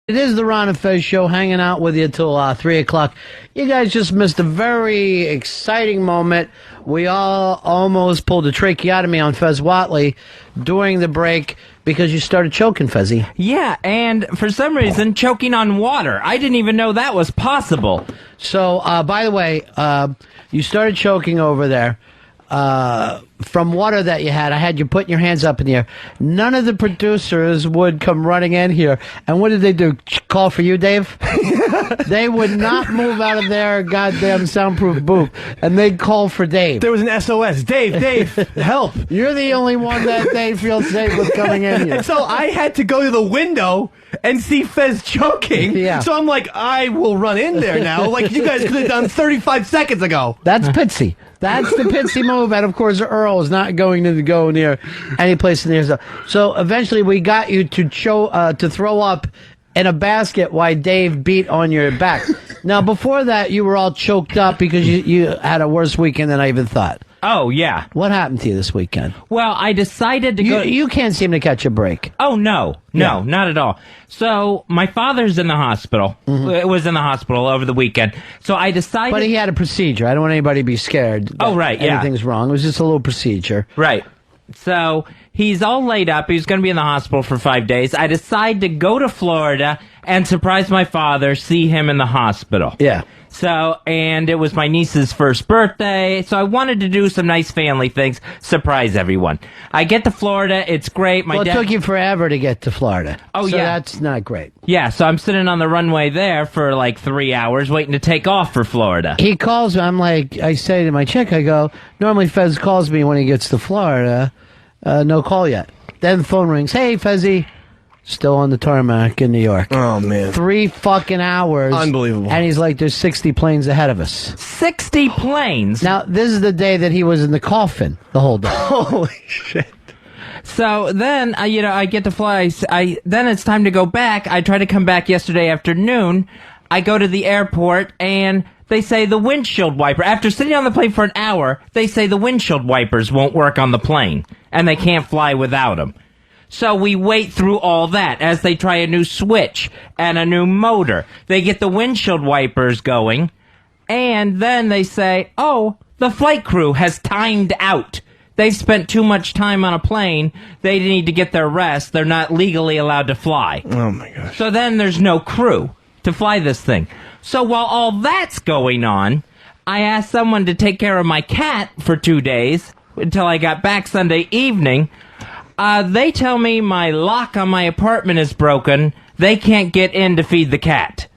It is the Ron and Fez show, hanging out with you till 3 o'clock. You guys just missed a very exciting moment. We all almost pulled a tracheotomy on Fez Watley during the break because you started choking, Fezzy. Yeah, and for some reason, choking on water. I didn't even know that was possible. So, by the way, you started choking over there. From water that you had. I had you putting your hands up in the air. None of the producers would come running in here. And what did they do? Call for you, Dave? They would not move out of their goddamn soundproof booth. And they'd call for Dave. There was an SOS. Dave, help. You're the only one that they feel safe with coming in here. And so I had to go to the window and see Fez choking. Yeah. So I'm like, I will run in there now, like you guys could have done 35 seconds ago. That's Pitsy. That's the Pitsy move. And, of course, Earl is not going to go near any place in there. So eventually we got you to throw up in a basket while Dave beat on your back. Now, before that, you were all choked up because you had a worse weekend than I even thought. Oh, yeah. What happened to you this weekend? Well, I decided to go... You can't seem to catch a break. Oh, no, not at all. So, my father's in the hospital. It was in the hospital over the weekend. So, I decided... But he had a procedure. I don't want anybody to be scared. Oh, right, yeah. Anything's wrong. It was just a little procedure. Right. So, he's all laid up. He's going to be in the hospital for 5 days. I decided to go to Florida and surprise my father, see him in the hospital. Yeah. So, and it was my niece's first birthday, so I wanted to do some nice family things, surprise everyone. I get to Florida, it's great. Well, it took you forever to get to Florida. Oh, so yeah. That's not great. Yeah, so I'm sitting on the runway there for like 3 hours waiting to take off for Florida. He calls me, I say to my chick, I go, normally Fez calls me when he gets to Florida, no call yet. Then the phone rings, hey, Fezzy. Still on the tarmac in New York. Oh, man. 3 fucking hours. Unbelievable. And he's like, there's 60 planes ahead of us. 60 planes? Now, this is the day that he was in the coffin the whole day. Holy shit. So then, I get to fly. Then it's time to go back. I try to come back yesterday afternoon. I go to the airport, and they say the windshield wiper. After sitting on the plane for an hour, they say the windshield wipers won't work on the plane, and they can't fly without them. So we wait through all that as they try a new switch and a new motor. They get the windshield wipers going, and then they say, oh, the flight crew has timed out. They've spent too much time on a plane. They need to get their rest. They're not legally allowed to fly. Oh, my gosh. So then there's no crew to fly this thing. So while all that's going on, I asked someone to take care of my cat for 2 days until I got back Sunday evening. They tell me my lock on my apartment is broken. They can't get in to feed the cat.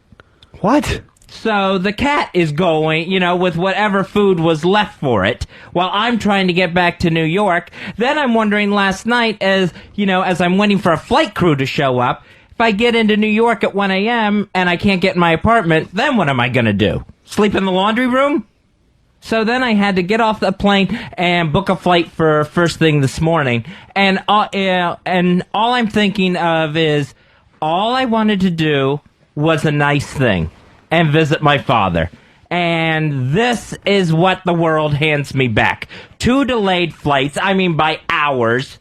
What? So the cat is going, with whatever food was left for it, while I'm trying to get back to New York. Then I'm wondering last night, as I'm waiting for a flight crew to show up, if I get into New York at 1 a.m. and I can't get in my apartment, then what am I going to do? Sleep in the laundry room? So then I had to get off the plane and book a flight for first thing this morning. And all I'm thinking of is all I wanted to do was a nice thing and visit my father. And this is what the world hands me back. 2 delayed flights, by hours.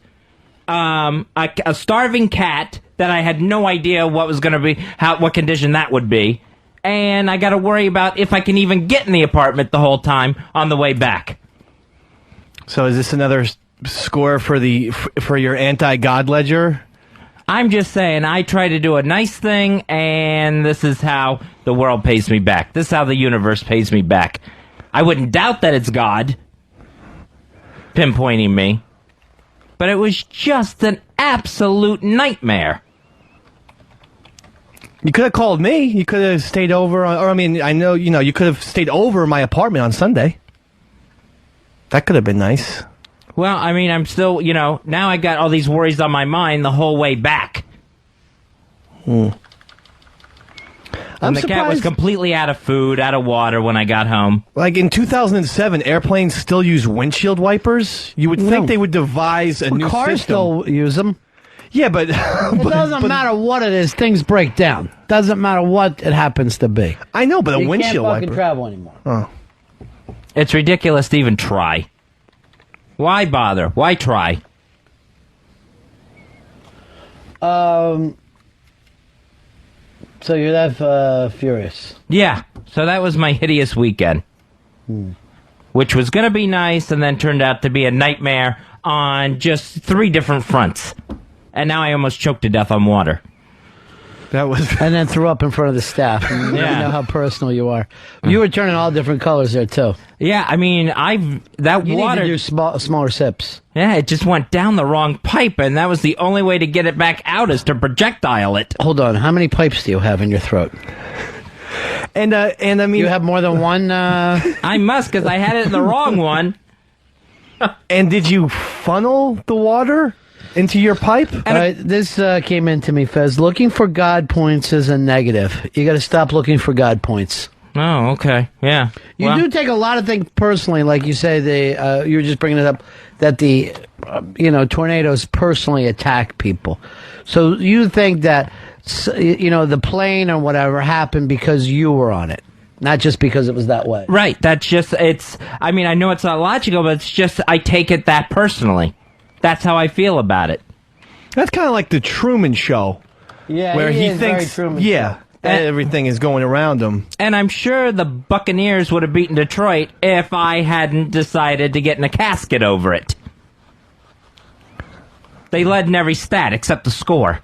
A starving cat that I had no idea what was going to be, what condition that would be. And I got to worry about if I can even get in the apartment the whole time on the way back. So is this another score for your anti-God ledger? I'm just saying, I try to do a nice thing, and this is how the world pays me back. This is how the universe pays me back. I wouldn't doubt that it's God pinpointing me, but it was just an absolute nightmare. You could have called me. You could have stayed over, I know, you could have stayed over my apartment on Sunday. That could have been nice. Well, I'm still, now I got all these worries on my mind the whole way back. And the cat was completely out of food, out of water when I got home. Like in 2007, airplanes still use windshield wipers. You would think they would devise a new cars system. still use them. Yeah, but... It doesn't matter what it is. Things break down. Doesn't matter what it happens to be. I know, but a windshield wiper. You can't fucking wiper... travel anymore. Oh. It's ridiculous to even try. Why bother? Why try? So you're that furious. Yeah, so that was my hideous weekend. Which was going to be nice and then turned out to be a nightmare on just 3 different fronts. And now I almost choked to death on water. That was. And then threw up in front of the staff. And Yeah. You know how personal you are. You were turning all different colors there, too. Yeah, I mean, You water... need to do smaller sips. Yeah, it just went down the wrong pipe, and that was the only way to get it back out is to projectile it. Hold on. How many pipes do you have in your throat? And I mean, You have more than one? I must, because I had it in the wrong one. and did you funnel the water into your pipe? All right, this came into me, Fez. Looking for God points is a negative. You got to stop looking for God points. Oh, okay, yeah. You do take a lot of things personally, like you say. You were just bringing it up that the tornadoes personally attack people. So you think that the plane or whatever happened because you were on it, not just because it was that way. Right, that's just, I mean, I know it's not logical, but it's just, I take it that personally. That's how I feel about it. That's kind of like the Truman Show, Yeah, where he is very thinks, Truman yeah, Show. that everything is going around him. And I'm sure the Buccaneers would have beaten Detroit if I hadn't decided to get in a casket over it. They led in every stat except the score.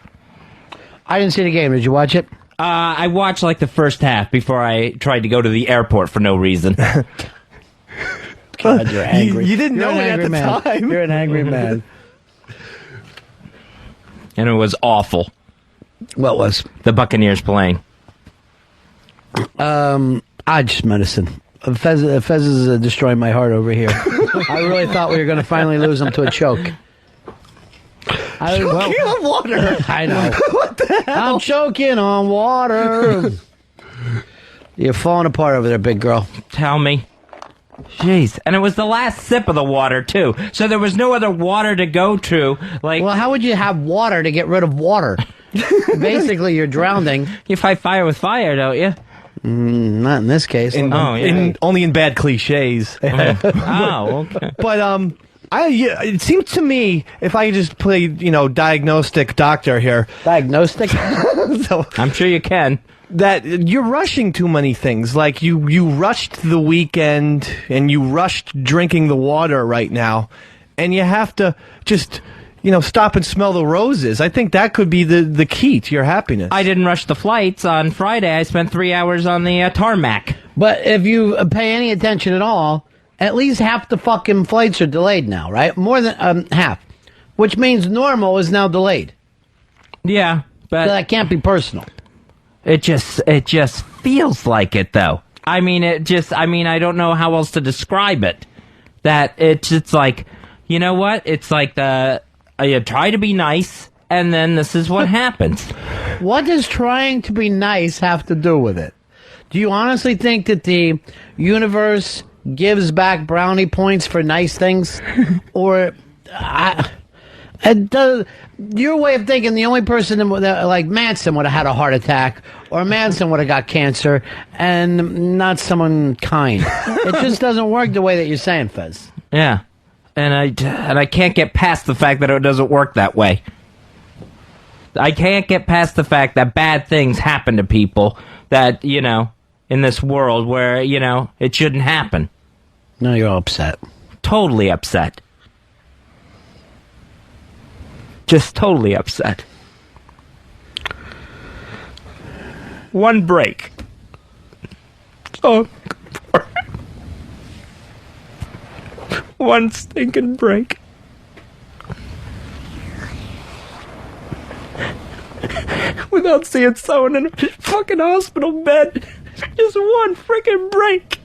I didn't see the game. Did you watch it? I watched like the first half before I tried to go to the airport for no reason. God, you're angry. You didn't You're know an it at angry the man. time. You're an angry man. And it was awful. What was? The Buccaneers playing. Just medicine. Fez is destroying my heart over here. I really thought we were going to finally lose him to a choke. Choking on water. I know. What the hell? I'm choking on water. You're falling apart over there, big girl. Tell me. Jeez. And it was the last sip of the water, too. So there was no other water to go to. Like, Well, how would you have water to get rid of water? Basically, you're drowning. you fight fire with fire, don't you? Not in this case. Only in bad cliches. Oh, okay. But it seems to me, if I just play, diagnostic doctor here, Diagnostic? so I'm sure you can. that you're rushing too many things. Like you rushed the weekend and you rushed drinking the water right now, and you have to just stop and smell the roses. I think that could be the key to your happiness. I didn't rush the flights. On Friday, I spent 3 hours on the tarmac. But if you pay any attention at all, at least half the fucking flights are delayed now, right? More than half. Which means normal is now delayed. Yeah, So but that can't be personal. it just feels like it, though. I mean, I don't know how else to describe it. That it's like, you know what? It's like you try to be nice, and then this is what happens. What does trying to be nice have to do with it? Do you honestly think that the universe gives back brownie points for nice things? Or your way of thinking, the only person that, like Manson would have had a heart attack, or Manson would have got cancer, and not someone kind. It just doesn't work the way that you're saying, Fez. Yeah, and I can't get past the fact that it doesn't work that way. I can't get past the fact that bad things happen to people that, in this world where, it shouldn't happen. No, you're all upset. Totally upset. Just totally upset. One break. Oh. One stinking break. Without seeing someone in a fucking hospital bed. Just one freaking break.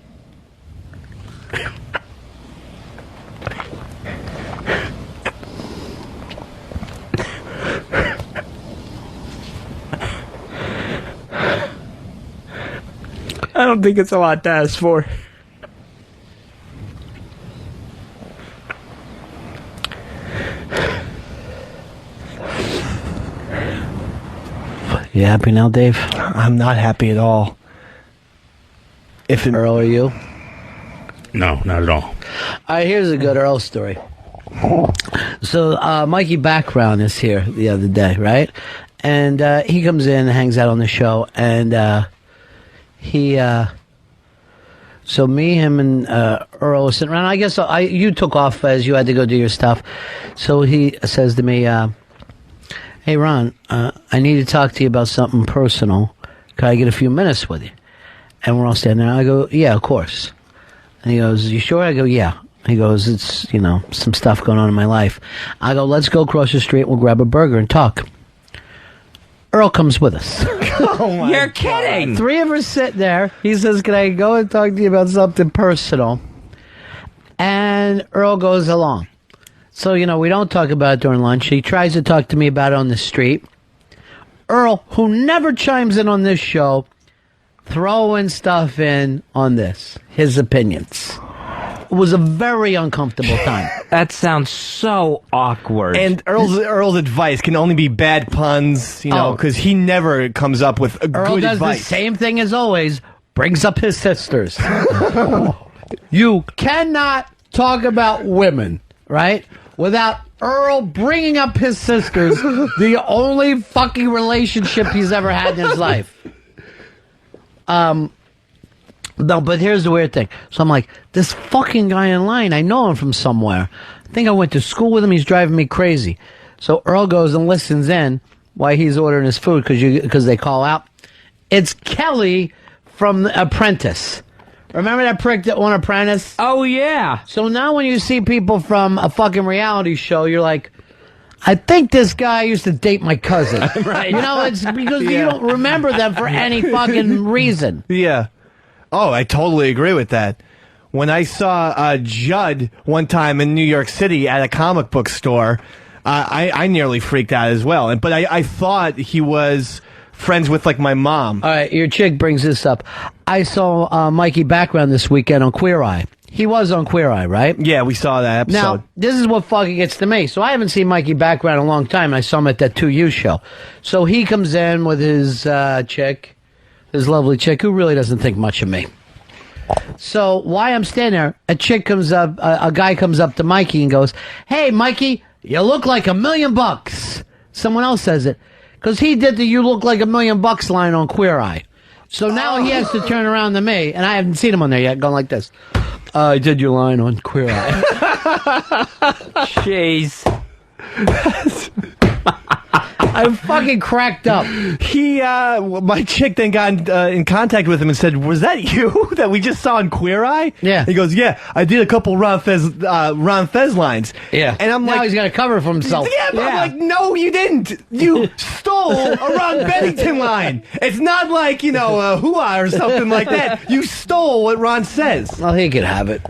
I don't think it's a lot to ask for. You happy now, Dave? I'm not happy at all. Earl, are you? No, not at all. All right, here's a good Earl story. So, Mikey Background is here the other day, right? And he comes in and hangs out on the show. And so me, him, and Earl are sitting around. I guess you took off as you had to go do your stuff. So he says to me, hey, Ron, I need to talk to you about something personal. Could I get a few minutes with you? And we're all standing there. I go, yeah, of course. And he goes, you sure? I go, yeah. He goes, it's, some stuff going on in my life. I go, let's go across the street. We'll grab a burger and talk. Earl comes with us. You're kidding. Three of us sit there. He says, can I go and talk to you about something personal? And Earl goes along. So, we don't talk about it during lunch. He tries to talk to me about it on the street. Earl, who never chimes in on this show, throwing stuff in on this. His opinions. It was a very uncomfortable time. That sounds so awkward. And Earl's advice can only be bad puns, because he never comes up with Earl good does advice. the same thing as always, brings up his sisters. You cannot talk about women, right, without Earl bringing up his sisters, the only fucking relationship he's ever had in his life. No, but here's the weird thing. So I'm like, this fucking guy in line, I know him from somewhere. I think I went to school with him. He's driving me crazy. So Earl goes and listens in while he's ordering his food because they call out. It's Kelly from The Apprentice. Remember that prick that won Apprentice? Oh, yeah. So now when you see people from a fucking reality show, you're like, I think this guy used to date my cousin. Right. It's because you don't remember them for any fucking reason. Yeah. Oh, I totally agree with that. When I saw Judd one time in New York City at a comic book store, I nearly freaked out as well. But I thought he was friends with, my mom. All right, your chick brings this up. I saw Mikey Background this weekend on Queer Eye. He was on Queer Eye, right? Yeah, we saw that episode. Now, this is what fucking gets to me. So I haven't seen Mikey Background in a long time. I saw him at that 2U show. So he comes in with his chick, his lovely chick, who really doesn't think much of me. So while I'm standing there, a guy comes up to Mikey and goes, hey, Mikey, you look like $1 million. Someone else says it. Because he did the you look like $1 million line on Queer Eye. So now he has to turn around to me, and I haven't seen him on there yet, going like this. I did your line on Queer Eye. Jeez. I'm fucking cracked up. My chick then got in contact with him and said, was that you that we just saw in Queer Eye? Yeah. He goes, yeah, I did a couple Ron Fez lines. Yeah. And I'm now like, he's got to cover for himself. yeah, but I'm like, no, you didn't. You stole a Ron Bennington line. It's not like, hoo-ah or something like that. You stole what Ron says. Well, he could have it.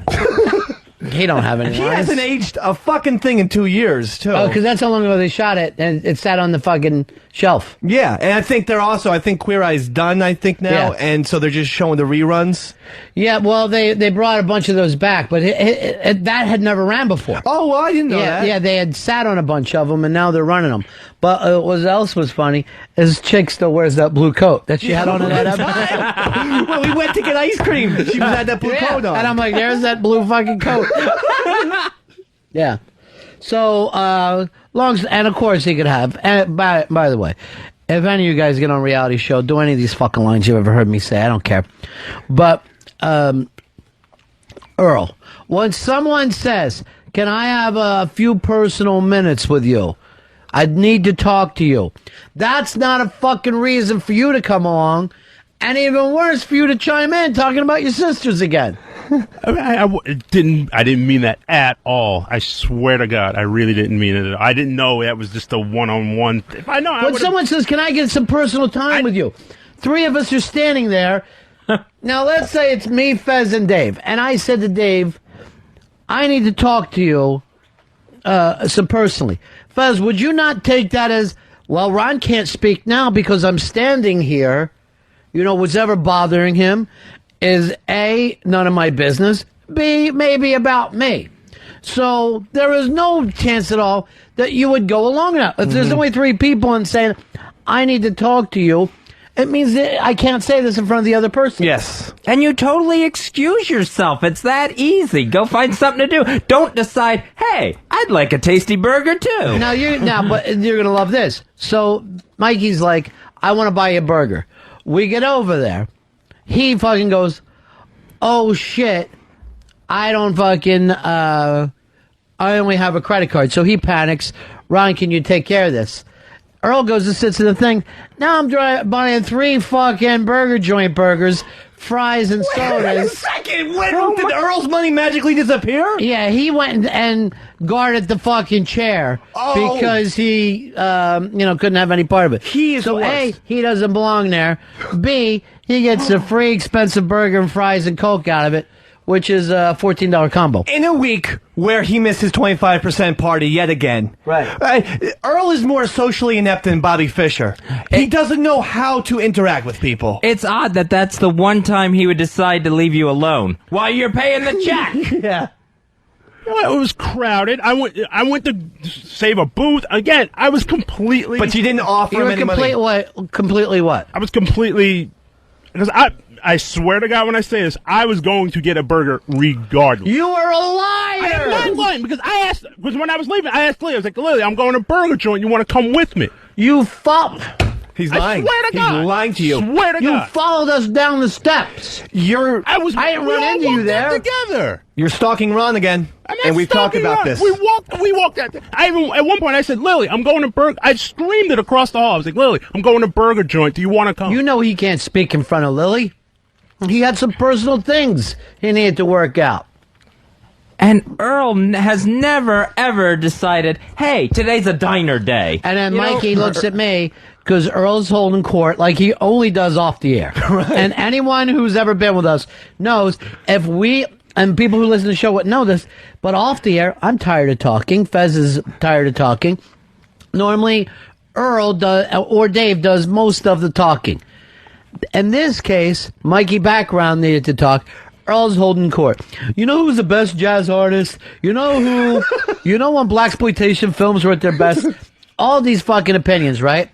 He don't have any He lines. hasn't aged a fucking thing in 2 years, too. Oh, because that's how long ago they shot it, and it sat on the fucking shelf. Yeah, and I think I think Queer Eye's done, now, Yeah. and so they're just showing the reruns. Yeah, well, they brought a bunch of those back, but that had never ran before. Oh, well, I didn't know that. Yeah, they had sat on a bunch of them, and now they're running them. But what else was funny is chick still wears that blue coat that she had on in that episode. Well, we went to get ice cream. She was had that blue coat on. And I'm like, there's that blue fucking coat. Yeah. So, and of course he could have, and by the way, if any of you guys get on a reality show, do any of these fucking lines you've ever heard me say, I don't care. But, Earl, when someone says, can I have a few personal minutes with you? I need to talk to you. That's not a fucking reason for you to come along, and even worse for you to chime in talking about your sisters again. I didn't mean that at all. I swear to God, I really didn't mean it. I didn't know that was just a one-on-one. If I know, When someone says, can I get some personal time with you? Three of us are standing there. Now, let's say it's me, Fez, and Dave. And I said to Dave, I need to talk to you some personally. Fez, would you not take that as, well, Ron can't speak now because I'm standing here. What's ever bothering him is A, none of my business, B, maybe about me. So there is no chance at all that you would go along now. If there's only three people and saying, I need to talk to you, it means that I can't say this in front of the other person. Yes. And you totally excuse yourself. It's that easy. Go find something to do. Don't decide, hey, I'd like a tasty burger too. But you're gonna love this. So Mikey's like, I want to buy you a burger. We get over there. He fucking goes, oh shit, I don't fucking, I only have a credit card. So he panics. Ron, can you take care of this? Earl goes and sits in the thing. Now I'm buying 3 fucking burger joint burgers, fries, and sodas. Wait a second. Did Earl's money magically disappear? Yeah, he went and guarded the fucking chair because he, couldn't have any part of it. He is so the worst. A, he doesn't belong there. B, he gets a free expensive burger and fries and Coke out of it, which is a $14 combo. In a week where he missed his 25% party yet again. Right. Earl is more socially inept than Bobby Fischer. He doesn't know how to interact with people. It's odd that that's the one time he would decide to leave you alone while you're paying the check. Yeah. It was crowded. I went to save a booth. Again, I was completely... But you didn't offer him any money. Completely what? I was completely... Because I swear to God when I say this, I was going to get a burger regardless. You are a I am liar! not lying because because when I was leaving, I asked Lily, I was like, Lily, I'm going to Burger Joint. You want to come with me? You He's I lying. swear to God. He's lying to you. Swear to You God. followed us down the steps. I didn't run into you there. Together. You're stalking Ron again. I'm not And we've talked stalking about Ron. this. We walked out. At one point I said, Lily, I'm going to Burger. I screamed it across the hall. I was like, Lily, I'm going to Burger Joint. Do you want to come? You know he can't speak in front of Lily. He had some personal things he needed to work out. And Earl has never, ever decided, hey, today's a diner day. And then You know, Mikey looks at me because Earl's holding court like he only does off the air. Right. And anyone who's ever been with us knows if we, and people who listen to the show would know this, but off the air, I'm tired of talking. Fez is tired of talking. Normally, Earl does, or Dave does most of the talking. In this case, Mikey background needed to talk. Earl's holding court. You know who's the best jazz artist? You know when blaxploitation films were at their best? All these fucking opinions, right?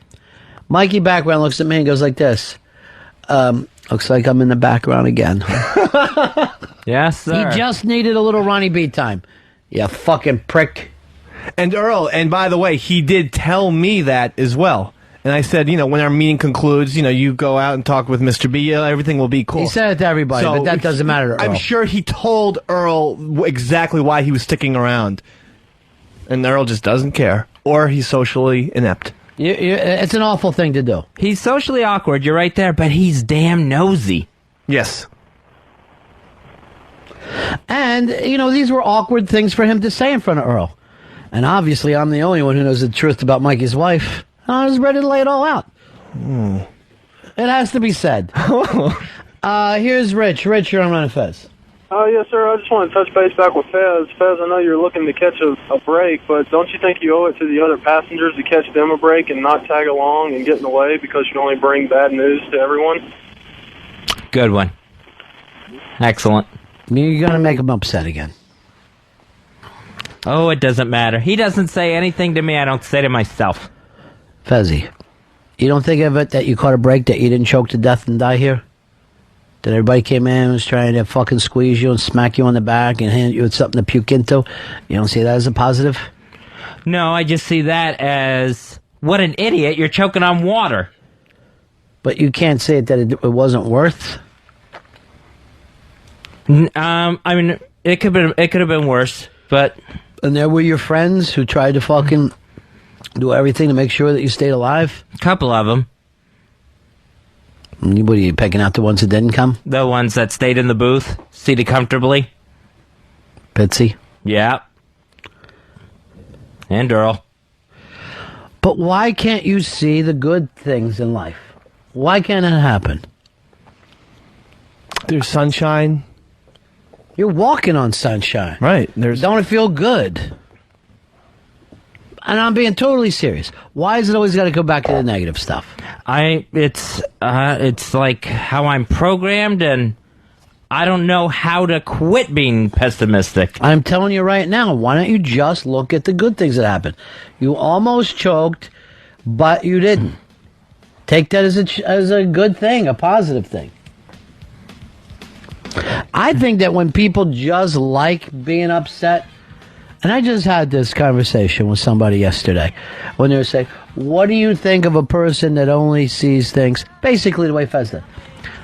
Mikey background looks at me and goes like this. Looks like I'm in the background again. Yes, sir. He just needed a little Ronnie B time. You fucking prick. And Earl, and by the way, he did tell me that as well. And I said, when our meeting concludes, you go out and talk with Mr. B, everything will be cool. He said it to everybody, but that doesn't matter to Earl. I'm sure he told Earl exactly why he was sticking around. And Earl just doesn't care. Or he's socially inept. It's an awful thing to do. He's socially awkward, you're right there, but he's damn nosy. Yes. And, these were awkward things for him to say in front of Earl. And obviously, I'm the only one who knows the truth about Mikey's wife. I was ready to lay it all out. It has to be said. Here's Rich. Rich, you're on Run Fez. Yes, sir. I just want to touch base back with Fez. Fez, I know you're looking to catch a break, but don't you think you owe it to the other passengers to catch them a break and not tag along and get in the way because you only bring bad news to everyone? Good one. Excellent. You're going to make him upset again. Oh, it doesn't matter. He doesn't say anything to me I don't say to myself. Fezzy, you don't think of it that you caught a break, that you didn't choke to death and die here? That everybody came in and was trying to fucking squeeze you and smack you on the back and hand you something to puke into? You don't see that as a positive? No, I just see that as, what an idiot, you're choking on water. But you can't say that it wasn't worth. I mean, it could have been worse, but... And there were your friends who tried to fucking do everything to make sure that you stayed alive? A couple of them. What are you picking out, the ones that didn't come? The ones that stayed in the booth, seated comfortably. Bitsy? Yeah. And Earl. But why can't you see the good things in life? Why can't it happen? There's sunshine. You're walking on sunshine. Right. Don't it feel good? And I'm being totally serious. Why is it always got to go back to the negative stuff? It's like how I'm programmed, and I don't know how to quit being pessimistic. I'm telling you right now, why don't you just look at the good things that happen? You almost choked, but you didn't. Take that as a good thing, a positive thing. I think that when people just like being upset, and I just had this conversation with somebody yesterday when they were saying, what do you think of a person that only sees things basically the way Fez did?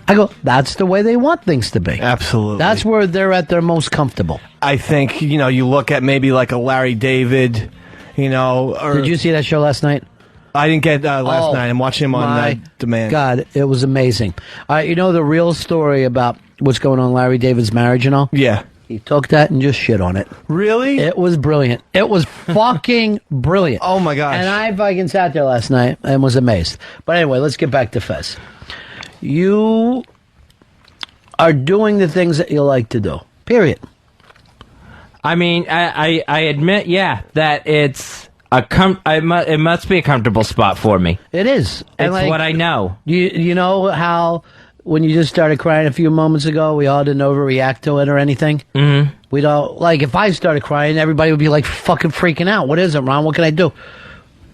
I go, that's the way they want things to be. Absolutely. That's where they're at their most comfortable. I think, you look at maybe like a Larry David, or... Did you see that show last night? I didn't get last night. I'm watching him on demand. God, it was amazing. All right, the real story about what's going on in Larry David's marriage and all? Yeah. He took that and just shit on it. Really? It was brilliant. It was fucking brilliant. Oh, my gosh. And I fucking sat there last night and was amazed. But anyway, let's get back to Fez. You are doing the things that you like to do. Period. I mean, I admit, that it's it must be a comfortable spot for me. It is. It's what I know. You know how when you just started crying a few moments ago, we all didn't overreact to it or anything? Mm-hmm. We don't, like, if I started crying, everybody would be like fucking freaking out. What is it, Ron? What can I do?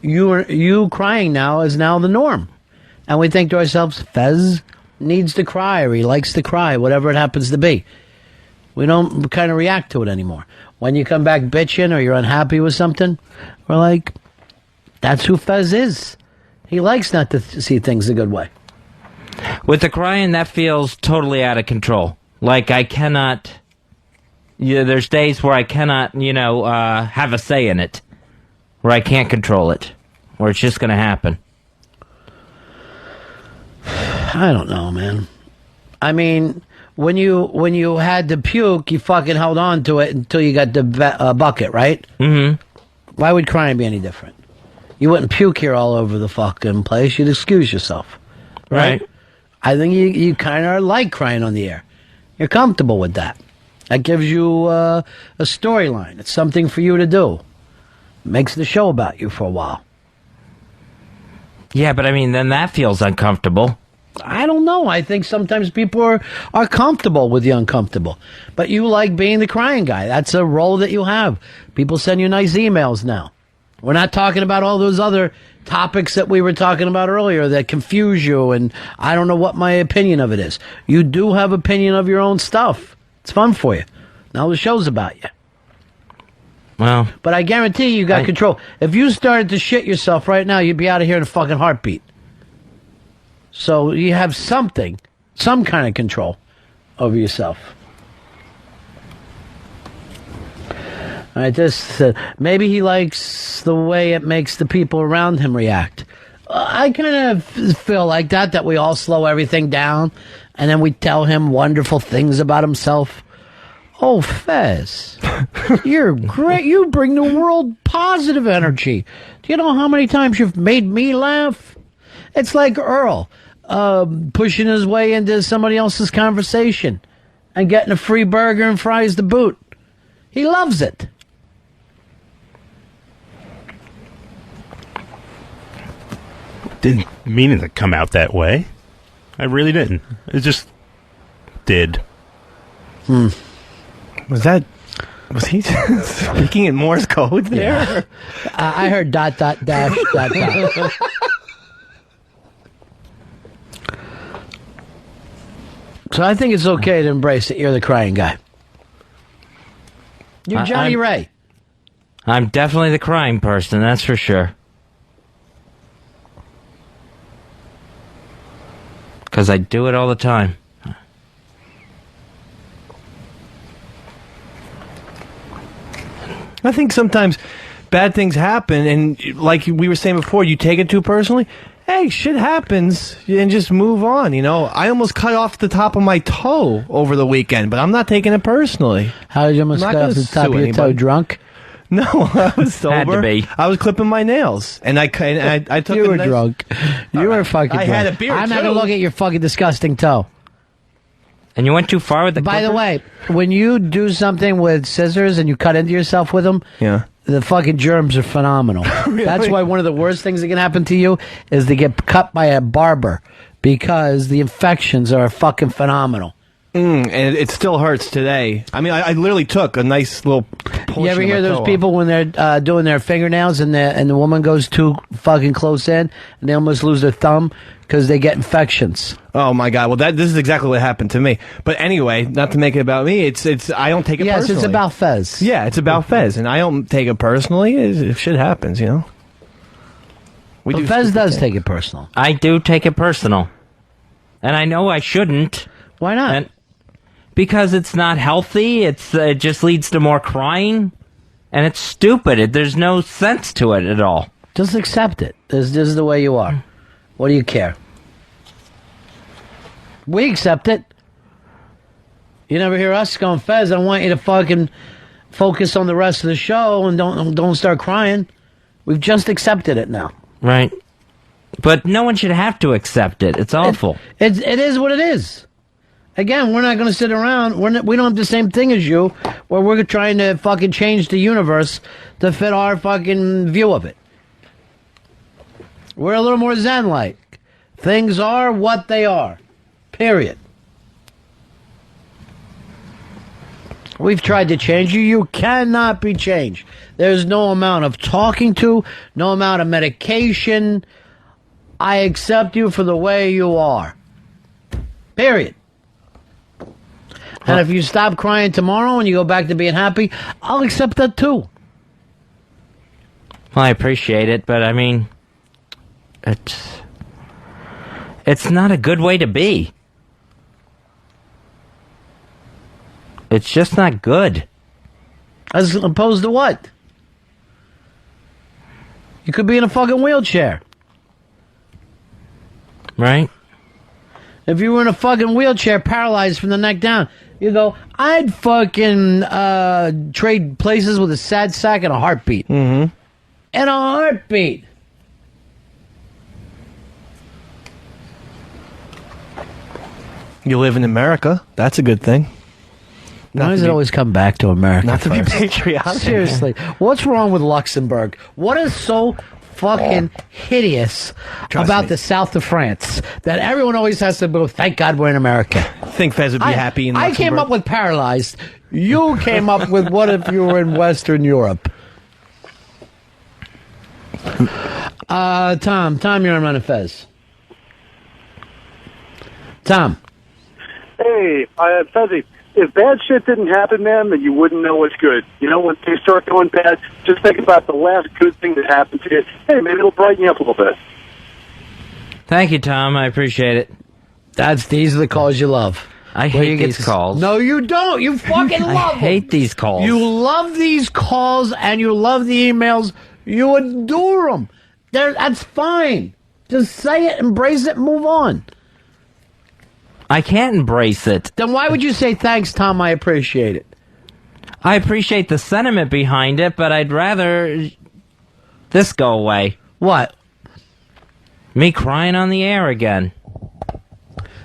You crying now is now the norm. And we think to ourselves, Fez needs to cry or he likes to cry, whatever it happens to be. We don't kind of react to it anymore. When you come back bitching or you're unhappy with something, we're like, that's who Fez is. He likes not to see things a good way. With the crying, that feels totally out of control. Like I cannot... there's days where I cannot, have a say in it. Where I can't control it. Where it's just going to happen. I don't know, man. I mean, when you had to puke, you fucking held on to it until you got the bucket, right? Mm-hmm. Why would crying be any different? You wouldn't puke here all over the fucking place. You'd excuse yourself, right? I think you kind of like crying on the air. You're comfortable with that. That gives you a storyline. It's something for you to do. Makes the show about you for a while. Yeah, but I mean, then that feels uncomfortable. I don't know. I think sometimes people are comfortable with the uncomfortable. But you like being the crying guy. That's a role that you have. People send you nice emails now. We're not talking about all those other topics that we were talking about earlier that confuse you, and I don't know what my opinion of it is. You do have opinion of your own stuff. It's fun for you. Now the show's about you. Well, but I guarantee you got control. If you started to shit yourself right now, you'd be out of here in a fucking heartbeat. So you have some kind of control over yourself. All right, this maybe he likes the way it makes the people around him react. I kind of feel like that we all slow everything down, and then we tell him wonderful things about himself. Oh, Fez, you're great. You bring the world positive energy. Do you know how many times you've made me laugh? It's like Earl pushing his way into somebody else's conversation and getting a free burger and fries to boot. He loves it. Didn't mean it to come out that way. I really didn't. It just did. Was he speaking in Morse code there? Yeah. I heard ... dash ... So I think it's okay to embrace that you're the crying guy. You're Johnny Ray. I'm definitely the crying person, that's for sure. Because I do it all the time. I think sometimes bad things happen, and like we were saying before, you take it too personally. Hey, shit happens, and just move on, I almost cut off the top of my toe over the weekend, but I'm not taking it personally. How did you almost cut off the top of your toe? Drunk? No, I was sober. Had to be. I was clipping my nails, and I took. You were drunk. You were fucking drunk. I had a beer, I'm not going to look at your fucking disgusting toe. And you went too far with the By the clipper? way, when you do something with scissors and you cut into yourself with them, yeah, the fucking germs are phenomenal. Really? That's why one of the worst things that can happen to you is to get cut by a barber, because the infections are fucking phenomenal. And it still hurts today. I mean, I literally took a nice little portion. You ever hear those people when they're doing their fingernails and the woman goes too fucking close in and they almost lose their thumb because they get infections. Oh my God! Well, this is exactly what happened to me. But anyway, not to make it about me. It's I don't take it Yes, personally. it's about Fez. Yeah, it's about Fez, and I don't take it personally. If shit happens, you know. But Fez does take it personal. I do take it personal. And I know I shouldn't. Why not? Because it's not healthy. It just leads to more crying. And it's stupid. There's no sense to it at all. Just accept it. This is the way you are. What do you care? We accept it. You never hear us going, Fez, I want you to fucking focus on the rest of the show and don't start crying. We've just accepted it now. Right. But no one should have to accept it. It's awful. It is what it is. Again, we're not going to sit around. We don't have the same thing as you, where we're trying to fucking change the universe to fit our fucking view of it. We're a little more Zen-like. Things are what they are. Period. We've tried to change you. You cannot be changed. There's no amount of talking to, no amount of medication. I accept you for the way you are. Period. And if you stop crying tomorrow and you go back to being happy, I'll accept that too. Well, I appreciate it, but I mean, it's not a good way to be. It's just not good. As opposed to what? You could be in a fucking wheelchair. Right? If you were in a fucking wheelchair, paralyzed from the neck down, you go, I'd fucking trade places with a sad sack and a heartbeat. Mm-hmm. And a heartbeat. You live in America. That's a good thing. Why does it always come back to America? Not to be first? patriotic. Seriously. What's wrong with Luxembourg? What is so fucking hideous about the south of France that everyone always has to go, thank God we're in America? I think Fez would be happy in I came Luxembourg. up with paralyzed. You came up with what if you were in Western Europe? Tom, you're on Running Fez. Tom. Hey, Fezzy, if bad shit didn't happen, man, then you wouldn't know what's good. You know, when things start going bad, just think about the last good thing that happened to you. Hey, maybe it'll brighten you up a little bit. Thank you, Tom. I appreciate it. These are the calls you love. I hate these calls. No, you don't. You fucking love I them. hate these calls. You love these calls and you love the emails. You adore them. That's fine. Just say it, embrace it, and move on. I can't embrace it. Then why would you say thanks, Tom? I appreciate it. I appreciate the sentiment behind it, but I'd rather this go away. What? Me crying on the air again.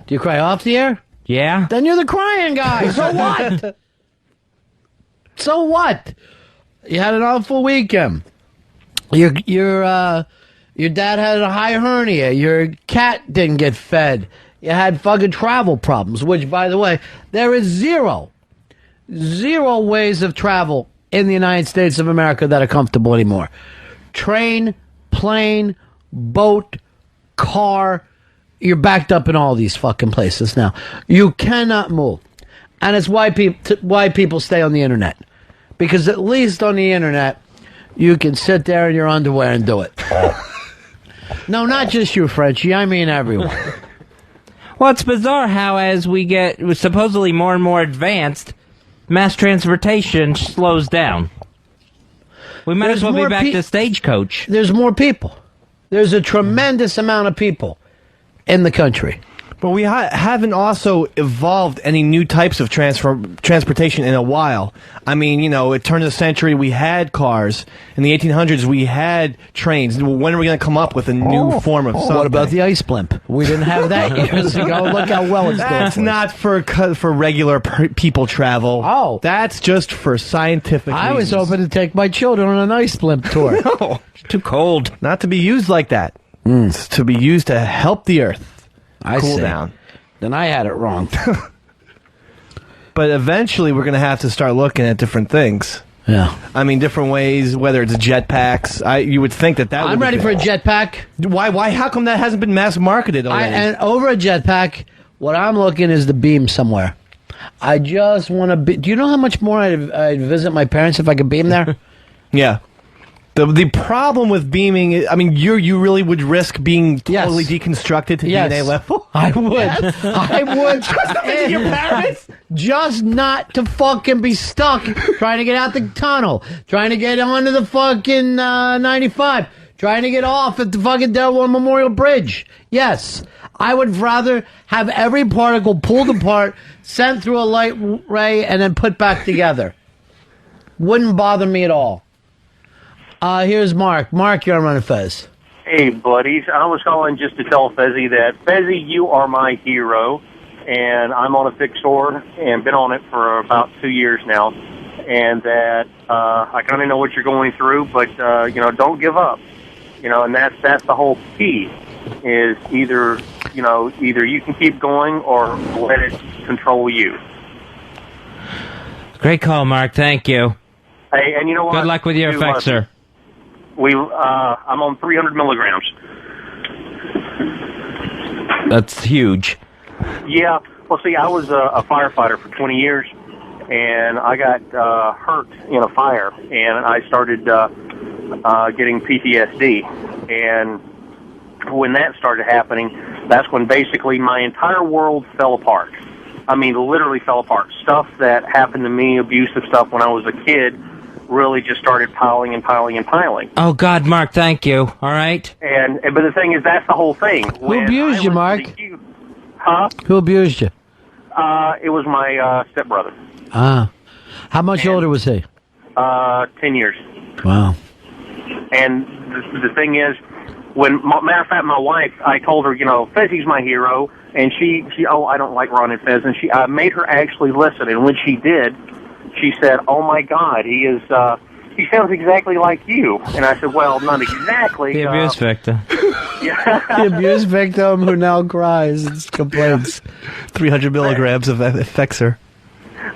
Do you cry off the air? Yeah? Then you're the crying guy. So what? So what? You had an awful weekend. Your dad had a high hernia. Your cat didn't get fed. You had fucking travel problems, which, by the way, there is zero ways of travel in the United States of America that are comfortable anymore. Train, plane, boat, car. You're backed up in all these fucking places now. You cannot move. And it's why people stay on the internet. Because at least on the internet, you can sit there in your underwear and do it. No, not just you, Frenchie. I mean everyone. Well, it's bizarre how as we get supposedly more and more advanced, mass transportation slows down. We might as well be back to stagecoach. There's more people. There's a tremendous amount of people in the country. But we haven't also evolved any new types of transportation in a while. I mean, you know, at turn of the century, we had cars. In the 1800s, we had trains. When are we going to come up with a new form of something? What about the ice blimp? We didn't have that years ago. Look how well it's doing. That's not for regular people travel. Oh. That's just for scientific I was reasons. hoping to take my children on an ice blimp tour. No, Too cold. not to be used like that. It's to be used to help the Earth I cool see. down. Then I had it wrong. But eventually, we're going to have to start looking at different things. Yeah. I mean, different ways, whether it's jetpacks. You would think that I'm ready for a jetpack. Why? How come that hasn't been mass marketed already? And over a jetpack, what I'm looking is the beam somewhere. I just want to be. Do you know how much more I'd visit my parents if I could beam there? Yeah. The problem with beaming is, I mean, you really would risk being totally deconstructed to DNA level? I would. Yes. I would. Just your parents? Just not to fucking be stuck trying to get out the tunnel, trying to get onto the fucking 95, trying to get off at the fucking Delaware Memorial Bridge. Yes. I would rather have every particle pulled apart, sent through a light ray, and then put back together. Wouldn't bother me at all. Here's Mark. Mark, you're on Run and Fez. Hey, buddies. I was calling just to tell Fezzy that, Fezzy, you are my hero, and I'm on a fixor and been on it for about 2 years now, and that I kind of know what you're going through, but, don't give up. And that's the whole key, is either you can keep going or let it control you. Great call, Mark. Thank you. Hey, and you know what? Good luck with your Fexer. I'm on 300 milligrams. That's huge. Yeah. Well, see, I was a firefighter for 20 years, and I got hurt in a fire, and I started getting PTSD. And when that started happening, that's when basically my entire world fell apart. I mean, literally fell apart. Stuff that happened to me, abusive stuff when I was a kid, really just started piling and piling and piling. Oh, God, Mark, thank you. All right? But the thing is, that's the whole thing. Who abused you, Mark? Huh? Who abused you? It was my stepbrother. How much older was he? 10 years. Wow. And the thing is, matter of fact, my wife, I told her, Fezzy's my hero, and she, I don't like Ron and Fez, and I made her actually listen, and when she did, she said, "Oh my God, he sounds exactly like you." And I said, "Well, not exactly." The abuse victim. Yeah. The abuse victim who now cries and complains. 300 milligrams of Fexer.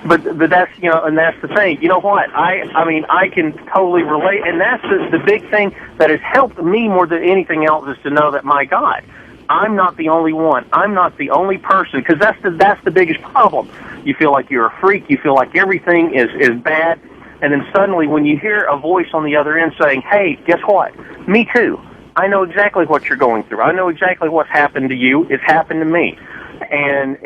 But that's and that's the thing. You know what? I mean I can totally relate, and that's the big thing that has helped me more than anything else is to know that, my God, I'm not the only one. I'm not the only person, because that's the biggest problem. You feel like you're a freak. You feel like everything is bad. And then suddenly when you hear a voice on the other end saying, "Hey, guess what? Me too. I know exactly what you're going through. I know exactly what's happened to you. It's happened to me." And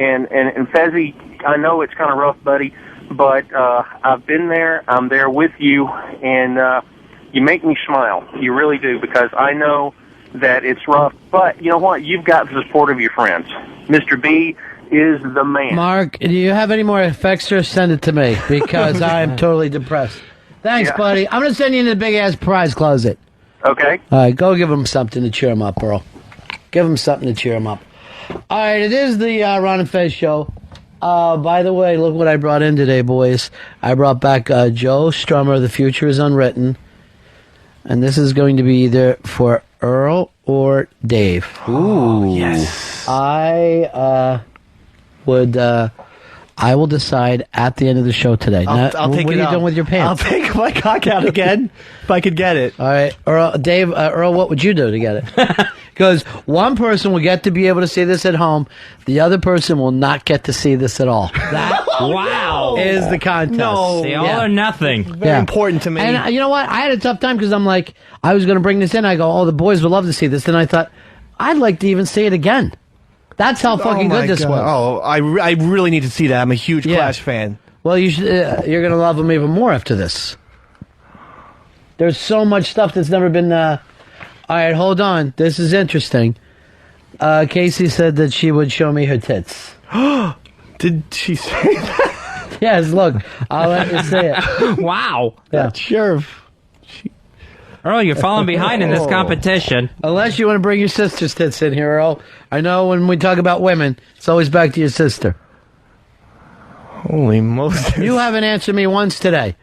Fezzy, I know it's kind of rough, buddy, but I've been there. I'm there with you, and you make me smile. You really do, because I know that it's rough. But you know what? You've got the support of your friends. Mr. B is the man. Mark, do you have any more Fexer? Send it to me, because I am totally depressed. Thanks, buddy. I'm going to send you in the big-ass prize closet. Okay. All right, go give him something to cheer him up, Earl. Give him something to cheer him up. All right, it is the Ron and Fez show. By the way, look what I brought in today, boys. I brought back Joe Strummer, The Future is Unwritten. And this is going to be either for Earl or Dave. Ooh. Yes. I will decide at the end of the show today. I'll take what it are you out. doing with your pants? I'll take my cock out again if I could get it. All right, Earl, Dave, Earl, what would you do to get it? Because one person will get to be able to see this at home, the other person will not get to see this at all. That Wow. is the contest. No. See, all or nothing. Very important to me. And you know what? I had a tough time because I'm like, I was going to bring this in. I go, oh, the boys would love to see this. Then I thought, I'd like to even see it again. That's how fucking my good this God. was. Oh, I really need to see that. I'm a huge Clash fan. Well, you should, you're going to love them even more after this. There's so much stuff that's never been... all right, hold on. This is interesting. Casey said that she would show me her tits. Did she say that? Yes, look. I'll let you say it. Wow. Yeah. Sheriff. Earl, you're falling behind in this competition. Unless you want to bring your sister's tits in here, Earl. I know when we talk about women, it's always back to your sister. Holy Moses. You haven't answered me once today.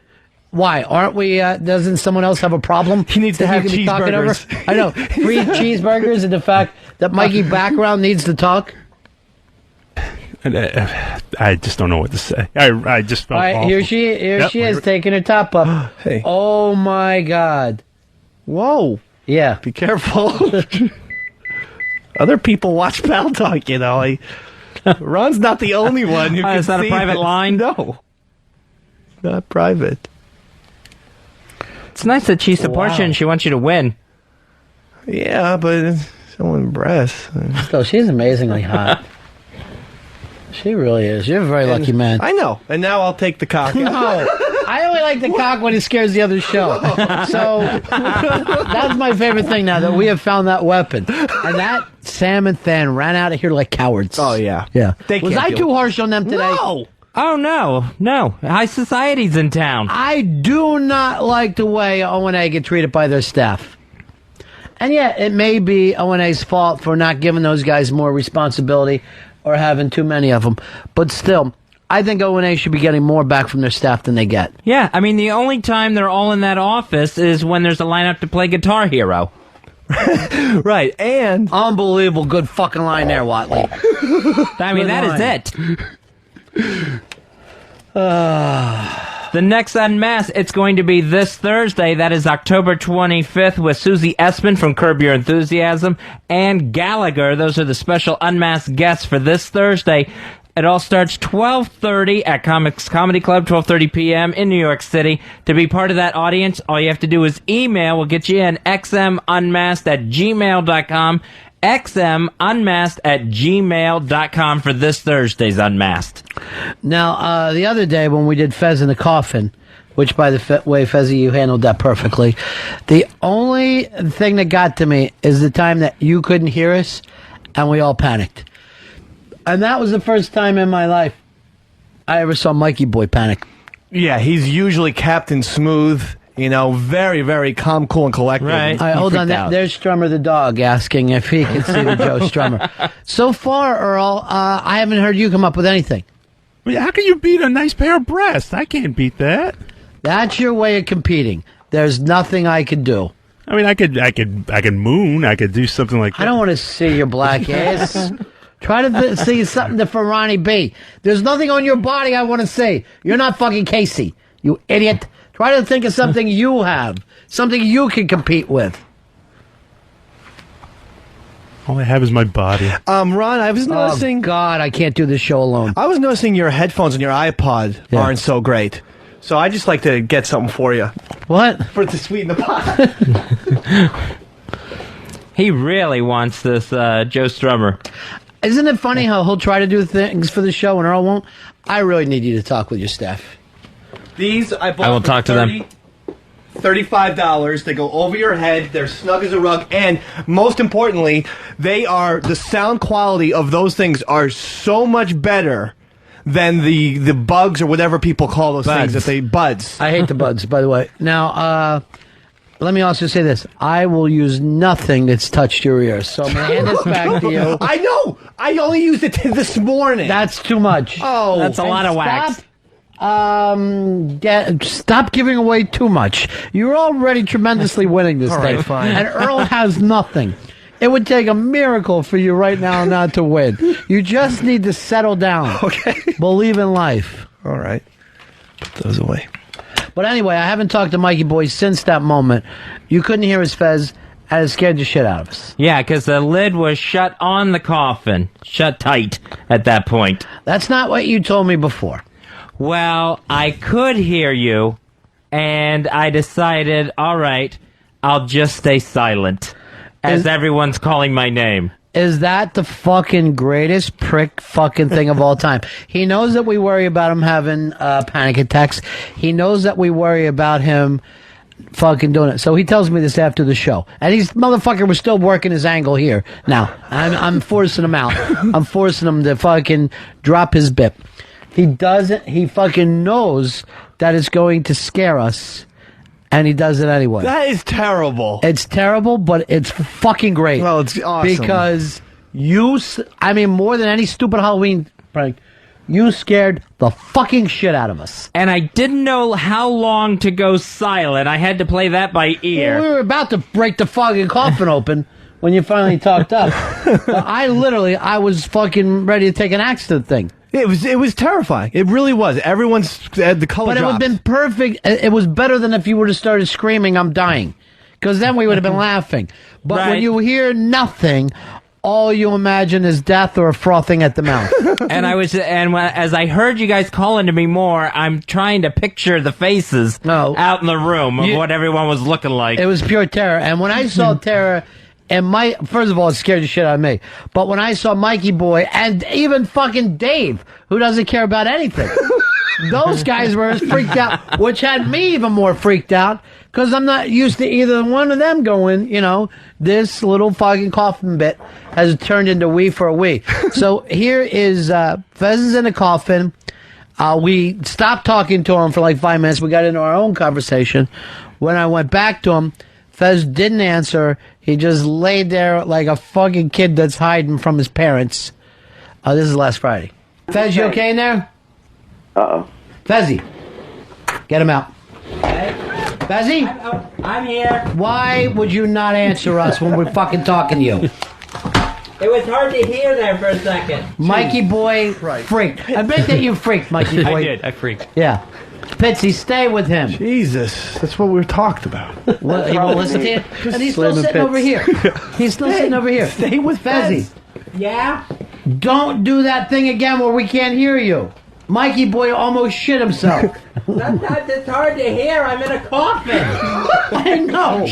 Why? Aren't we, doesn't someone else have a problem? He needs to have be talking over? cheeseburgers. I know. Free cheeseburgers and the fact that Mikey background needs to talk. I just don't know what to say. I just felt All right, awful. here she is taking her top up. Hey. Oh my God. Whoa. Yeah. Be careful. Other people watch Pal Talk, you know. Ron's not the only one who can Is that a see private it. line? No. Not private. It's nice that she supports you Wow. and she wants you to win. Yeah, but someone breasts. Still, she's amazingly hot. She really is. You're a very lucky man. I know. And now I'll take the cock. No, I only like the cock when it scares the other show. So that's my favorite thing now that we have found that weapon. And that Sam and Than ran out of here like cowards. Oh, yeah. Yeah. They Was can't I do too it. harsh on them today? No. Oh, no. High society's in town. I do not like the way O&A get treated by their staff. And yeah, it may be O&A's fault for not giving those guys more responsibility or having too many of them. But still, I think O&A should be getting more back from their staff than they get. Yeah, I mean, the only time they're all in that office is when there's a lineup to play Guitar Hero. Right, and Unbelievable good fucking line there, Watley. I mean, Good that line. is it. The next Unmasked, it's going to be this Thursday. That is October 25th with Susie Essman from Curb Your Enthusiasm and Gallagher. Those are the special Unmasked guests for this Thursday. It all starts 12:30 at Comics Comedy Club, 12:30 p.m. in New York City. To be part of that audience, all you have to do is email. We'll get you in xmunmasked@gmail.com. xmunmasked@gmail.com for this Thursday's Unmasked. Now, the other day when we did Fez in the Coffin, which, by the way, Fezzy, you handled that perfectly. The only thing that got to me is the time that you couldn't hear us and we all panicked. And that was the first time in my life I ever saw Mikey Boy panic. yeah, he's usually Captain Smooth, you know, very, very calm, cool, and collected. Right. All right, hold on. freaked out. There's Strummer the dog asking if he can see the Joe Strummer. So far, Earl, I haven't heard you come up with anything. Well, how can you beat a nice pair of breasts? I can't beat that. That's your way of competing. There's nothing I could do. I mean, I could moon. I could do something like that. I don't want to see your black ass. Try to see something to for Ronnie B. There's nothing on your body I want to see. You're not fucking Casey, you idiot. Try to think of something you have, something you can compete with. All I have is my body. Ron, I was noticing. Oh God, I can't do this show alone. I was noticing your headphones and your iPod Yeah. aren't so great. So I just like to get something for you What? for to sweeten the pot. He really wants this Joe Strummer. Isn't it funny how he'll try to do things for the show and Earl won't? I really need you to talk with your staff. These I bought. I will for talk to them. $35. They go over your head. They're snug as a rug, and most importantly, the sound quality of those things are so much better than the bugs or whatever people call those things Buds. that they buds. I hate the buds, by the way. Now, let me also say this. I will use nothing that's touched your ears. So I'm going to hand this back to you. I know. I only used it this morning. That's too much. oh, That's a lot of wax. Stop giving away too much. You're already tremendously winning this All thing. right, fine. And Earl has nothing. It would take a miracle for you right now not to win. You just need to settle down. Okay. Believe in life. All right. Put those away. But anyway, I haven't talked to Mikey Boy since that moment. You couldn't hear his Fez, and it scared the shit out of us. Yeah, because the lid was shut on the coffin. Shut tight at that point. That's not what you told me before. Well, I could hear you, and I decided, all right, I'll just stay silent as Is- everyone's calling my name. Is that the fucking greatest prick fucking thing of all time? He knows that we worry about him having panic attacks. He knows that we worry about him fucking doing it. So he tells me this after the show. And he's motherfucker was still working his angle here. Now, I'm forcing him out. I'm forcing him to fucking drop his bit. He doesn't, he fucking knows that it's going to scare us. And he does it anyway. That is terrible. It's terrible, but it's fucking great. Well, it's awesome. Because more than any stupid Halloween prank, you scared the fucking shit out of us. And I didn't know how long to go silent. I had to play that by ear. We were about to break the fucking coffin open when you finally talked up. But I was fucking ready to take an axe to the thing. It was terrifying. It really was. Everyone's the color But it would have dropped. been perfect. It was better than if you would have started screaming, "I'm dying," because then we would have been laughing. But when Right. you hear nothing, all you imagine is death or frothing at the mouth. As I heard you guys calling to me more, I'm trying to picture the faces out in the room of what everyone was looking like. It was pure terror. And when I saw terror, and first of all, it scared the shit out of me. But when I saw Mikey Boy and even fucking Dave, who doesn't care about anything, those guys were as freaked out, which had me even more freaked out because I'm not used to either one of them going, this little fucking coffin bit has turned into we for a we. So here is Fez is in a coffin. We stopped talking to him for like 5 minutes. We got into our own conversation. When I went back to him, Fez didn't answer. He just laid there like a fucking kid that's hiding from his parents. This is last Friday. Fez, you okay in there? Uh-oh. Fezzy, get him out. Fezzy? I'm here. Why would you not answer us when we're fucking talking to you? It was hard to hear there for a second. Mikey Boy freaked. I bet that you freaked, Mikey Boy. I did. I freaked. Yeah. Pitsy, stay with him. Jesus, that's what we were talked about. Well, he won't listen to you. And he's still sitting over here. He's still sitting over here. Stay with Fezzy. Yeah? Don't do that thing again where we can't hear you. Mikey Boy almost shit himself. Sometimes it's hard to hear. I'm in a coffin. I know.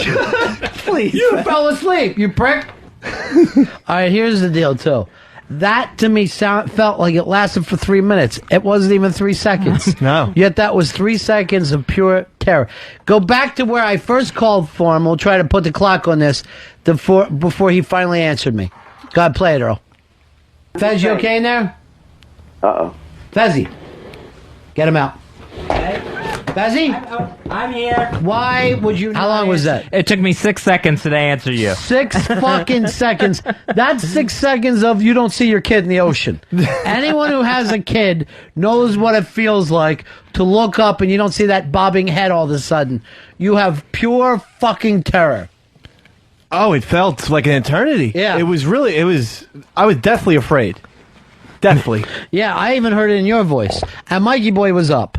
Please. You fell asleep, you prick. All right, here's the deal, too. That, to me, felt like it lasted for 3 minutes. It wasn't even 3 seconds. No. Yet that was 3 seconds of pure terror. Go back to where I first called for him. We'll try to put the clock on this before he finally answered me. God, play it, Earl. Fez, you okay in there? Uh-oh. Fezzy, get him out. Fezzy? I'm here. Why would you How long was that? It took me 6 seconds to answer you. 6 fucking seconds. That's 6 seconds of you don't see your kid in the ocean. Anyone who has a kid knows what it feels like to look up and you don't see that bobbing head all of a sudden. You have pure fucking terror. Oh, it felt like an eternity. Yeah. I was deathly afraid. Definitely. Yeah, I even heard it in your voice. And Mikey Boy was up.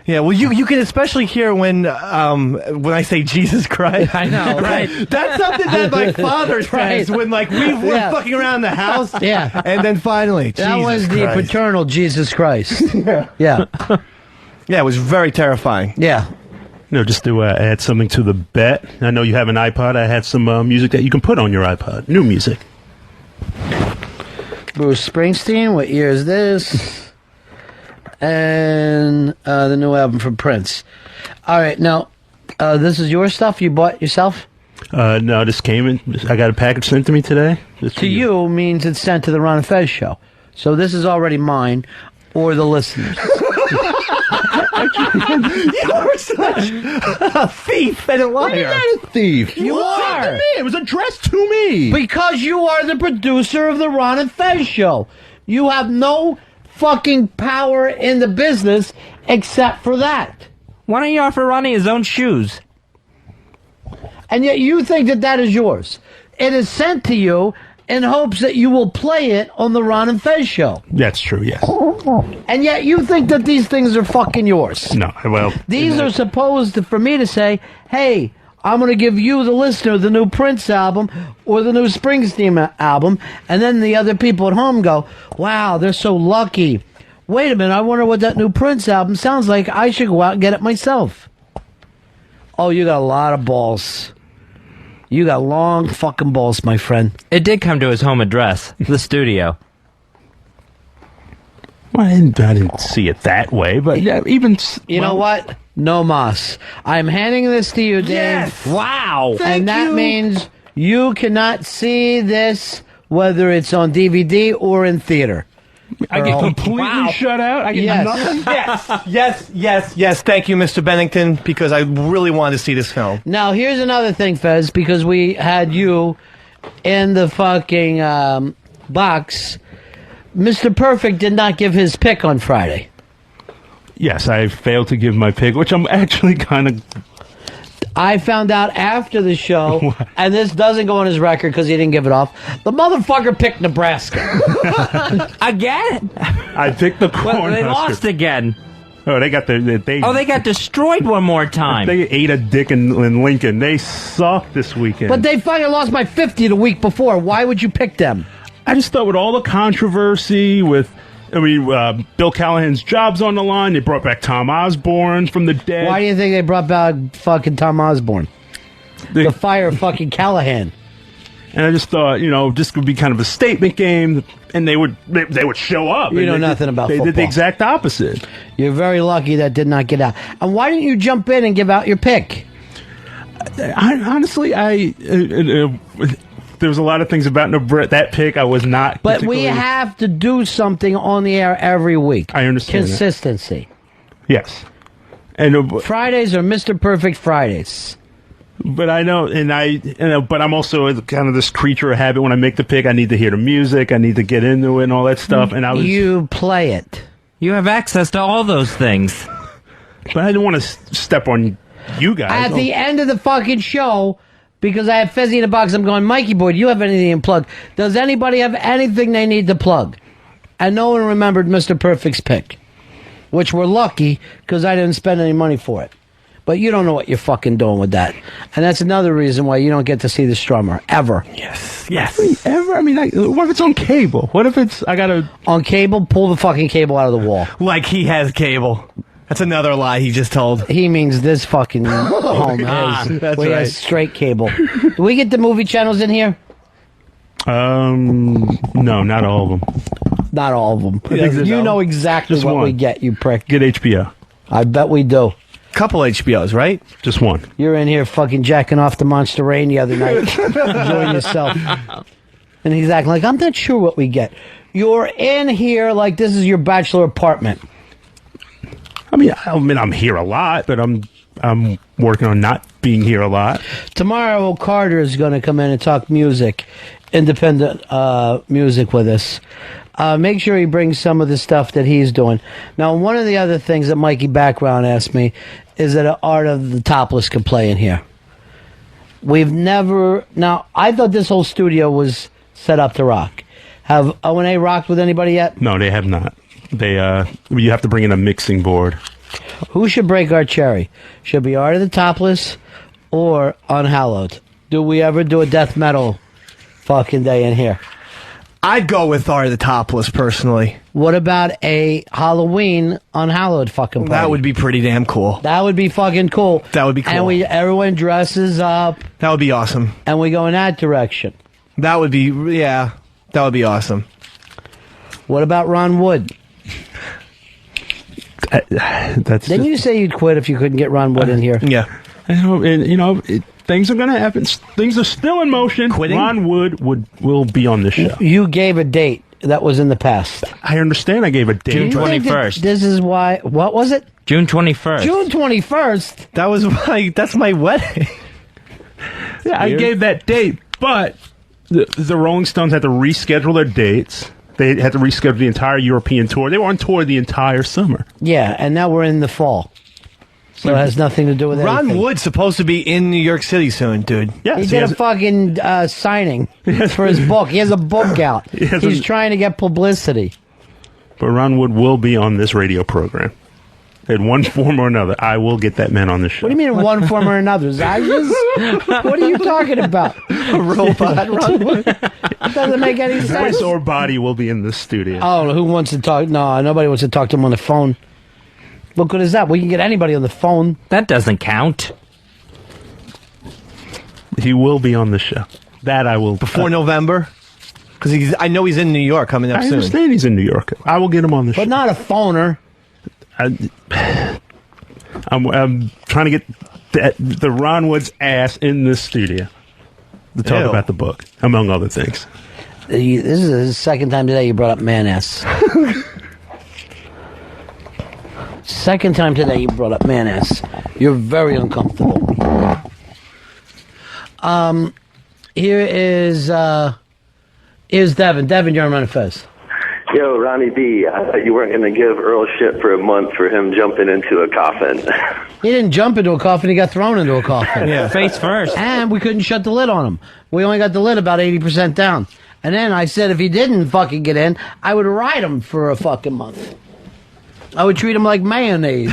Yeah, well, you can especially hear when I say Jesus Christ. I know, right? That's something that my father says Right. when we're fucking around the house. Yeah. And then finally, That Jesus was the Christ. paternal Jesus Christ. Yeah. Yeah, it was very terrifying. Yeah. Just to add something to the bet. I know you have an iPod. I had some music that you can put on your iPod. New music. Bruce Springsteen, what year is this? And the new album from Prince. All right, now, this is your stuff you bought yourself? No, this came in. I got a package sent to me today. To you means it's sent to the Ron and Fez show. So this is already mine or the listeners. You are such a thief and a liar. Not a thief. You are. To me. It was addressed to me. Because you are the producer of the Ron and Fez show. You have no fucking power in the business except for that. Why don't you offer Ronnie his own shoes? And yet you think that that is yours. It is sent to you in hopes that you will play it on the Ron and Fez show. That's true, yes. And yet you think that these things are fucking yours. No, well... These are supposed for me to say, hey, I'm going to give you, the listener, the new Prince album or the new Springsteen album. And then the other people at home go, wow, they're so lucky. Wait a minute, I wonder what that new Prince album sounds like. I should go out and get it myself. Oh, you got a lot of balls. You got long fucking balls, my friend. It did come to his home address, the studio. Well, I didn't see it that way, but yeah, even... You know what? No mas. I'm handing this to you, Dave. Yes. Wow. And that means you cannot see this, whether it's on DVD or in theater. I get completely shut out? I get nothing? Yes. Thank you, Mr. Bennington, because I really wanted to see this film. Now, here's another thing, Fez, because we had you in the fucking box. Mr. Perfect did not give his pick on Friday. Yes, I failed to give my pick, which I'm actually kind of... I found out after the show, and this doesn't go on his record because he didn't give it off. The motherfucker picked Nebraska. Again? I picked the Well, corn. they lost again. Oh, they got they got destroyed one more time. They ate a dick in Lincoln. They sucked this weekend. But they fucking lost by 50 the week before. Why would you pick them? I just thought with all the controversy with, Bill Callahan's job's on the line. They brought back Tom Osborne from the dead. Why do you think they brought back fucking Tom Osborne? To fire fucking Callahan. And I just thought, this would be kind of a statement game, and they would show up. You know nothing about football. They did the exact opposite. You're very lucky that did not get out. And why didn't you jump in and give out your pick? Honestly, there was a lot of things about that pick I was not. But we have to do something on the air every week. I understand. Consistency. Yes. And Fridays are Mr. Perfect Fridays. But I know, but I'm also kind of this creature of habit. When I make the pick, I need to hear the music. I need to get into it and all that stuff. And you play it. You have access to all those things. But I didn't want to step on you guys. At the end of the fucking show, because I have Fezzy in the box, I'm going, Mikey boy, do you have anything to plug? Does anybody have anything they need to plug? And no one remembered Mr. Perfect's pick, which we're lucky because I didn't spend any money for it. But you don't know what you're fucking doing with that. And that's another reason why you don't get to see the Strummer, ever. Yes. Ever? I mean, what if it's on cable? What if it's, On cable, pull the fucking cable out of the wall. Like he has cable. That's another lie he just told. He means this fucking home has. That's we right. have straight cable. Do we get the movie channels in here? No, not all of them. Not all of them. think You so. know exactly Just what we one. get, you prick. Get HBO. I bet we do. Couple HBOs, right? Just one. You're in here fucking jacking off the Monster Rain the other night. Enjoying yourself. And he's acting like, I'm not sure what we get. You're in here like this is your bachelor apartment. I mean, I'm here a lot, but I'm working on not being here a lot. Tomorrow, Carter is going to come in and talk music, independent music with us. Make sure he brings some of the stuff that he's doing. Now, one of the other things that Mikey Background asked me is that Art of the Topless can play in here. We've never... Now, I thought this whole studio was set up to rock. Have O&A rocked with anybody yet? No, they have not. They you have to bring in a mixing board. Who should break our cherry? Should be Art of the Topless or Unhallowed? Do we ever do a death metal fucking day in here? I'd go with Art of the Topless, personally. What about a Halloween Unhallowed fucking party? That would be pretty damn cool. That would be fucking cool. That would be cool. And everyone dresses up. That would be awesome. And we go in that direction. That would be, yeah, that would be awesome. What about Ron Wood? Didn't you say you'd quit if you couldn't get Ron Wood in here? Yeah. Things are going to happen. Things are still in motion. Quitting? Ron Wood will be on the show. You gave a date that was in the past. I understand I gave a date. June Do you think that 21st. This is why... What was it? June 21st. June 21st? That's my wedding. Yeah, I gave that date, but the Rolling Stones had to reschedule their dates. They had to reschedule the entire European tour. They were on tour the entire summer. Yeah, and now we're in the fall. So it has nothing to do with Ron anything. Wood's supposed to be in New York City soon, dude. Yeah, He did a fucking signing for his book. He has a book out. He's trying to get publicity. But Ron Wood will be on this radio program. In one form or another, I will get that man on the show. What do you mean in one form or another? Zayas? What are you talking about? A robot, Ron Wood. It doesn't make any sense. Voice or body will be in the studio. Oh, who wants to talk? No, nobody wants to talk to him on the phone. What good is that? We can get anybody on the phone. That doesn't count. He will be on the show. That I will. Before November? Because I know he's in New York coming up I soon. understand he's in New York. I will get him on the show. But not a phoner. I'm trying to get the Ron Wood's ass in this studio to talk Ew. about the book, among other things. This is the second time today you brought up man ass. Second time today you brought up man ass. You're very uncomfortable. Here's Devin. Devin, you're on Run Fez. Yo, Ronnie B, I thought you weren't going to give Earl shit for a month for him jumping into a coffin. He didn't jump into a coffin. He got thrown into a coffin. Yeah. Face first. And we couldn't shut the lid on him. We only got the lid about 80% down. And then I said if he didn't fucking get in, I would ride him for a fucking month. I would treat him like mayonnaise.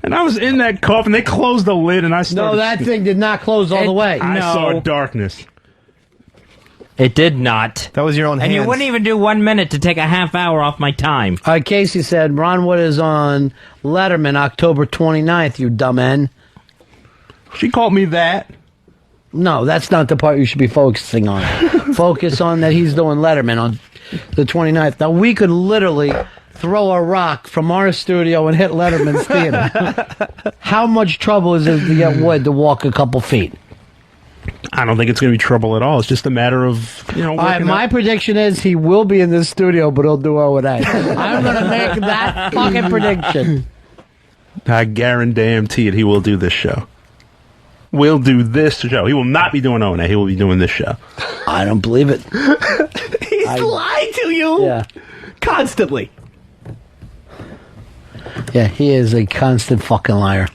And I was in that coffin. They closed the lid, and I started. No, that thing did not close all the way. I No. saw darkness. It did not. That was your own And hands. you wouldn't even do 1 minute to take a half hour off my time. Casey said, Ron Wood is on Letterman October 29th, you dumb N. She called me that. No, that's not the part you should be focusing on. Focus on that he's doing Letterman on the 29th. Now, we could literally throw a rock from our studio and hit Letterman's theater. How much trouble is it to get Wood to walk a couple feet? I don't think it's going to be trouble at all. It's just a matter of, All right, my prediction is he will be in this studio, but he'll do O&A. I'm going to make that fucking prediction. I guarantee it. He will do this show. We'll do this show. He will not be doing O&A. He will be doing this show. I don't believe it. He's lying to you. Yeah. Constantly. Yeah, he is a constant fucking liar.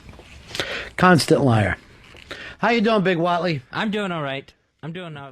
Constant liar. How you doing, Big Watley? I'm doing all right. I'm doing all